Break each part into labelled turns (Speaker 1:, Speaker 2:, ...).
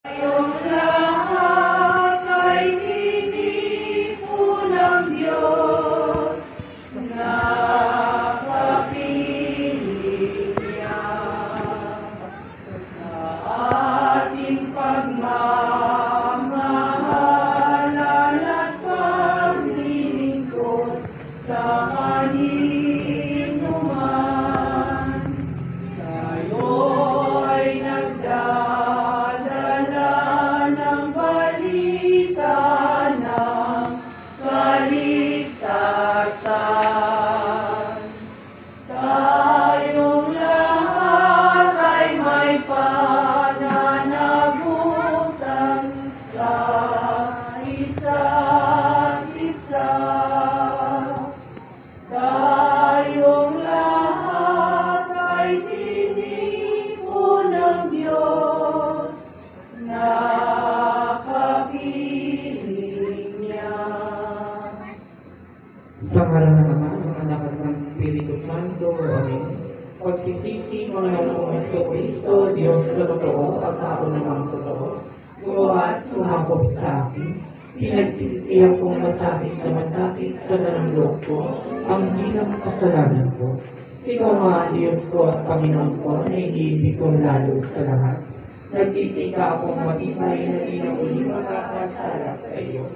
Speaker 1: Tayong lahat ay tinipo ng Diyos, nakapiling niya sa ating pagmamahalan at paglilingkod sa kanino man. Tayo'y nagdadala ng balita ng kaligtasan. Tayong lahat ay may pananagutan sa isa't isa. Tayong lahat ay tinipo ng Diyos, nakapiling niya.
Speaker 2: Sa ngalan ng Ama, ng Anak at ng Espiritu Santo. Amen. Pagsisisi ng Panginoong Jesucristo, Diyos na totoo at ako namang totoo, gumawa at sumakop sa akin. Pinagsisisihan kong masakit na masakit sa dalang loob ko ang bilang kasalanan ko. Ikaw nga, Diyos ko at Panginoon ko, na iniibig kong lalo sa lahat. Nagtitika akong matibay na di na uli makakasala sa iyo.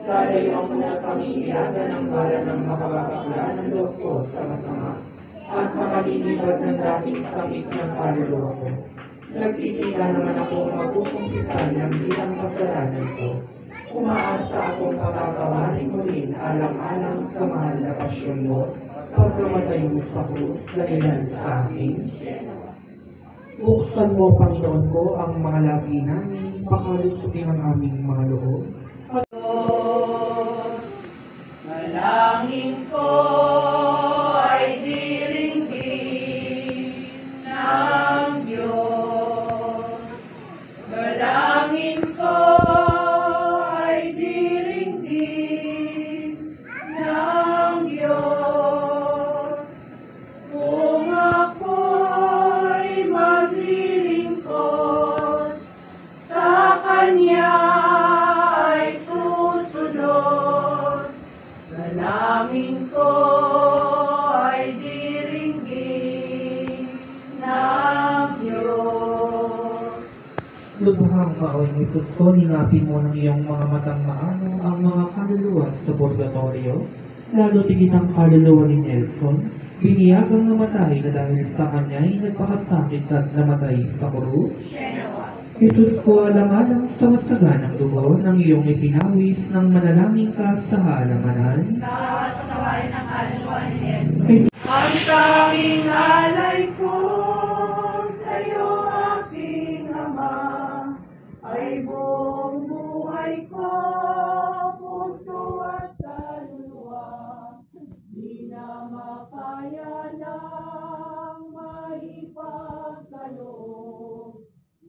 Speaker 2: Lalayo ako na panghihiyagan ng bala ng makababakla ng loob ko sa masama at makalilibad ng dating sakit ng kaluluwa ko. Nagtitika naman akong magkukumpisan ng bilang kasalanan ko. Umaasa akong patatawarin mo rin alang-alang sa mahal na pasyon mo pagkamatay mo sa krus dahilan sa akin. Buksan mo, Panginoon ko, ang mga labi namin, pakalusugin ang aming mga loob.
Speaker 1: Dalangin ko ay diringgin ng Diyos. Dalangin ko ay diringgin ng Diyos. Kung ako'y maglilingkod sa Kanya ay susunod. Dalangin ko ay diringgin ng Diyos.
Speaker 2: Lubhang kaaway ni Jesus ko, hinapin mo ng iyong mga matang maano ang mga kaluluwa sa purgatorio, lalo tigit ang kaluluwa ni Nelson, biniyagang namatay na dahil sa kanya'y nagpakasakit at namatay sa krus. Jesus ko, alang-alang sa masaganang dugo ng iyong ipinawis ng manalangin ka sa halamanan.
Speaker 1: At patawarin ang kaluluwa ni Jesus. Ang tanging alay ko sa iyo, aking Ama, ay buong buhay ko, puso at kaluluwa. Di na makaya ng maipagkaloob.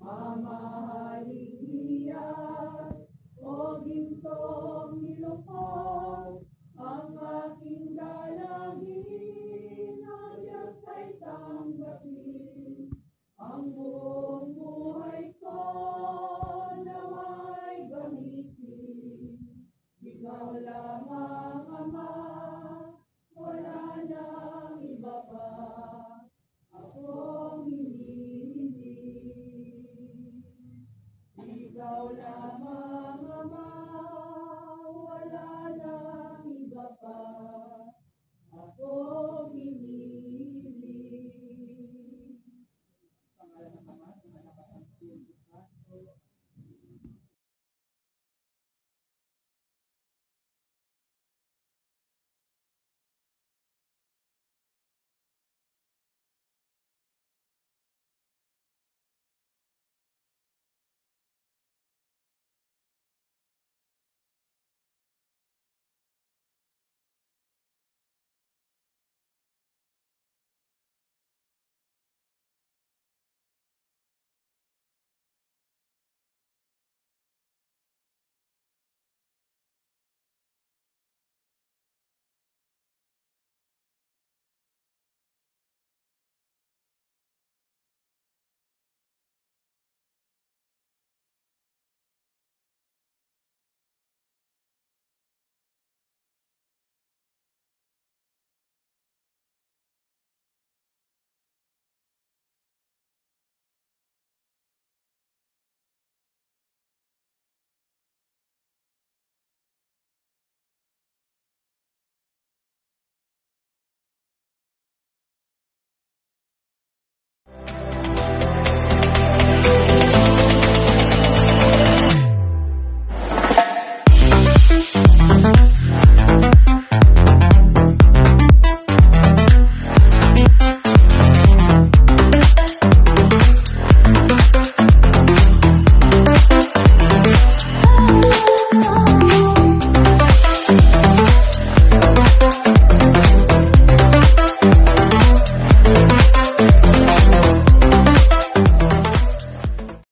Speaker 1: Mamahaling hiyas o gintong nilukod, ang aking dalangin ng Diyos ay tanggapin. Ang buong buhay ko nawa'y gamitin. Ikaw lamang, Ama, wala nang iba pa akong hinihintay. Ikaw lamang, Ama,